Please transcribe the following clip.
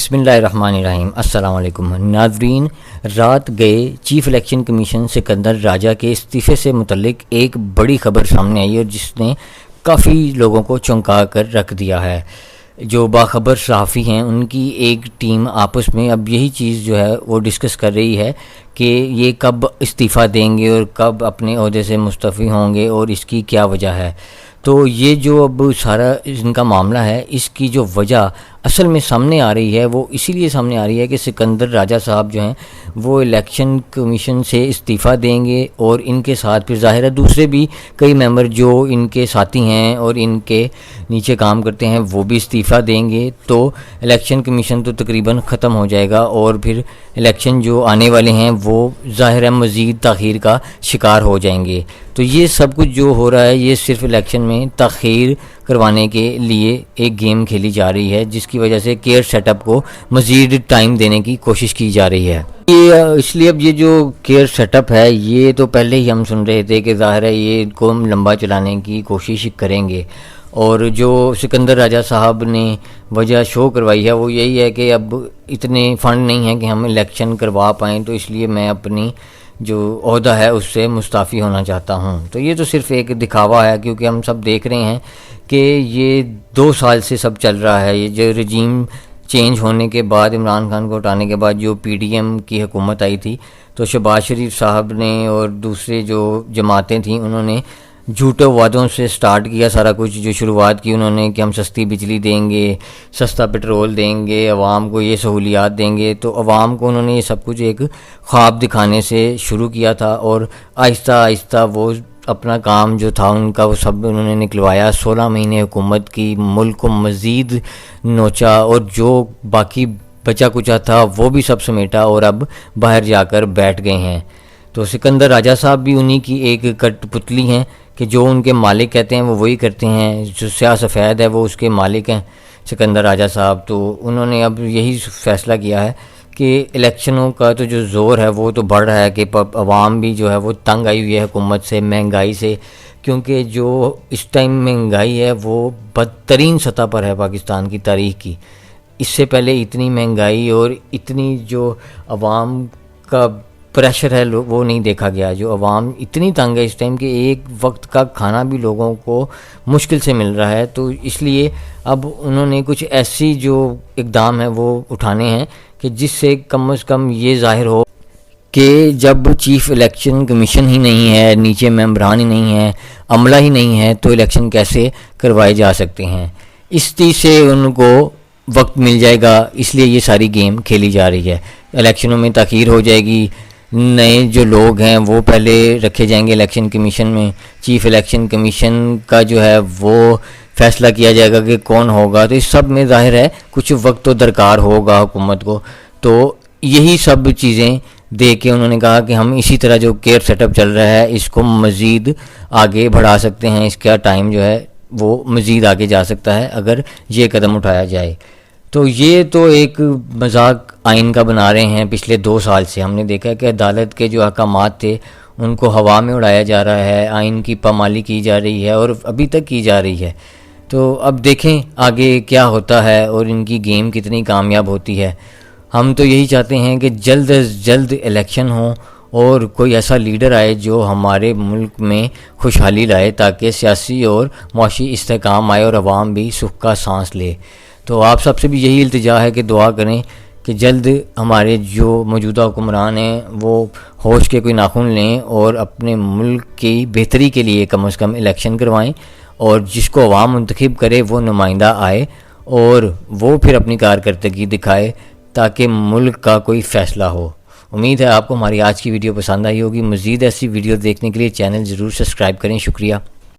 بسم اللہ الرحمن الرحیم۔ السلام علیکم ناظرین، رات گئے چیف الیکشن کمیشن سکندر راجہ کے استعفے سے متعلق ایک بڑی خبر سامنے آئی اور جس نے کافی لوگوں کو چونکا کر رکھ دیا ہے۔ جو باخبر صحافی ہیں ان کی ایک ٹیم آپس میں اب یہی چیز جو ہے وہ ڈسکس کر رہی ہے کہ یہ کب استعفیٰ دیں گے اور کب اپنے عہدے سے مستعفی ہوں گے اور اس کی کیا وجہ ہے۔ تو یہ جو اب سارا ان کا معاملہ ہے، اس کی جو وجہ اصل میں سامنے آ رہی ہے وہ اسی لیے سامنے آ رہی ہے کہ سکندر راجہ صاحب جو ہیں وہ الیکشن کمیشن سے استعفیٰ دیں گے، اور ان کے ساتھ پھر ظاہر ہے دوسرے بھی کئی ممبر جو ان کے ساتھی ہیں اور ان کے نیچے کام کرتے ہیں وہ بھی استعفیٰ دیں گے، تو الیکشن کمیشن تو تقریباً ختم ہو جائے گا اور پھر الیکشن جو آنے والے ہیں وہ ظاہر ہے مزید تاخیر کا شکار ہو جائیں گے۔ تو یہ سب کچھ جو ہو رہا ہے یہ صرف الیکشن میں تاخیر کروانے کے لیے ایک گیم کھیلی جا رہی ہے، جس کی وجہ سے کیئر سیٹ اپ کو مزید ٹائم دینے کی کوشش کی جا رہی ہے۔ اس لیے اب یہ جو کیئر سیٹ اپ ہے یہ تو پہلے ہی ہم سن رہے تھے کہ ظاہر ہے یہ کو لمبا چلانے کی کوشش کریں گے، اور جو سکندر راجہ صاحب نے وجہ شو کروائی ہے وہ یہی ہے کہ اب اتنے فنڈ نہیں ہیں کہ ہم الیکشن کروا پائیں، تو اس لیے میں اپنی جو عہدہ ہے اس سے مستعفی ہونا چاہتا ہوں۔ تو یہ تو صرف ایک دکھاوا ہے، کیونکہ ہم سب دیکھ رہے ہیں کہ یہ 2 سال سے سب چل رہا ہے۔ یہ جو رجیم چینج ہونے کے بعد، عمران خان کو ہٹانے کے بعد جو پی ڈی ایم کی حکومت آئی تھی، تو شہباز شریف صاحب نے اور دوسرے جو جماعتیں تھیں انہوں نے جھوٹے وعدوں سے سٹارٹ کیا سارا کچھ۔ جو شروعات کی انہوں نے کہ ہم سستی بجلی دیں گے، سستا پٹرول دیں گے، عوام کو یہ سہولیات دیں گے، تو عوام کو انہوں نے یہ سب کچھ ایک خواب دکھانے سے شروع کیا تھا، اور آہستہ آہستہ وہ اپنا کام جو تھا ان کا وہ سب انہوں نے نکلوایا۔ 16 مہینے حکومت کی، ملک کو مزید نوچا، اور جو باقی بچا کچا تھا وہ بھی سب سمیٹا، اور اب باہر جا کر بیٹھ گئے ہیں۔ تو سکندر راجہ صاحب بھی انہی کی ایک کٹ پتلی ہیں کہ جو ان کے مالک کہتے ہیں وہ وہی کرتے ہیں، جو سیاہ سفید ہے وہ اس کے مالک ہیں سکندر راجہ صاحب۔ تو انہوں نے اب یہی فیصلہ کیا ہے کہ الیکشنوں کا تو جو زور ہے وہ تو بڑھ رہا ہے کہ عوام بھی جو ہے وہ تنگ آئی ہوئی ہے حکومت سے، مہنگائی سے، کیونکہ جو اس ٹائم مہنگائی ہے وہ بدترین سطح پر ہے پاکستان کی تاریخ کی۔ اس سے پہلے اتنی مہنگائی اور اتنی جو عوام کا پریشر ہے وہ نہیں دیکھا گیا۔ جو عوام اتنی تنگ ہے اس ٹائم کہ ایک وقت کا کھانا بھی لوگوں کو مشکل سے مل رہا ہے، تو اس لیے اب انہوں نے کچھ ایسی جو اقدام ہیں وہ اٹھانے ہیں کہ جس سے کم از کم یہ ظاہر ہو کہ جب چیف الیکشن کمیشن ہی نہیں ہے، نیچے ممبران ہی نہیں ہیں، عملہ ہی نہیں ہے، تو الیکشن کیسے کروائے جا سکتے ہیں۔ اس چیز سے ان کو وقت مل جائے گا، اس لیے یہ ساری گیم کھیلی جا رہی ہے۔ الیکشنوں میں تاخیر ہو جائے گی، نئے جو لوگ ہیں وہ پہلے رکھے جائیں گے الیکشن کمیشن میں، چیف الیکشن کمیشن کا جو ہے وہ فیصلہ کیا جائے گا کہ کون ہوگا، تو اس سب میں ظاہر ہے کچھ وقت تو درکار ہوگا حکومت کو۔ تو یہی سب چیزیں دیکھ کے انہوں نے کہا کہ ہم اسی طرح جو کیئر سیٹ اپ چل رہا ہے اس کو مزید آگے بڑھا سکتے ہیں، اس کا ٹائم جو ہے وہ مزید آگے جا سکتا ہے اگر یہ قدم اٹھایا جائے۔ تو یہ تو ایک مذاق آئین کا بنا رہے ہیں۔ پچھلے 2 سال سے ہم نے دیکھا کہ عدالت کے جو احکامات تھے ان کو ہوا میں اڑایا جا رہا ہے، آئین کی پامالی کی جا رہی ہے اور ابھی تک کی جا رہی ہے۔ تو اب دیکھیں آگے کیا ہوتا ہے اور ان کی گیم کتنی کامیاب ہوتی ہے۔ ہم تو یہی چاہتے ہیں کہ جلد از جلد الیکشن ہوں اور کوئی ایسا لیڈر آئے جو ہمارے ملک میں خوشحالی لائے، تاکہ سیاسی اور معاشی استحکام آئے اور عوام بھی سکھ کا سانس لے۔ تو آپ سب سے بھی یہی التجا ہے کہ دعا کریں کہ جلد ہمارے جو موجودہ حکمران ہیں وہ ہوش کے کوئی ناخن لیں اور اپنے ملک کی بہتری کے لیے کم از کم الیکشن کروائیں، اور جس کو عوام منتخب کرے وہ نمائندہ آئے اور وہ پھر اپنی کارکردگی دکھائے تاکہ ملک کا کوئی فیصلہ ہو۔ امید ہے آپ کو ہماری آج کی ویڈیو پسند آئی ہوگی۔ مزید ایسی ویڈیو دیکھنے کے لیے چینل ضرور سبسکرائب کریں۔ شکریہ۔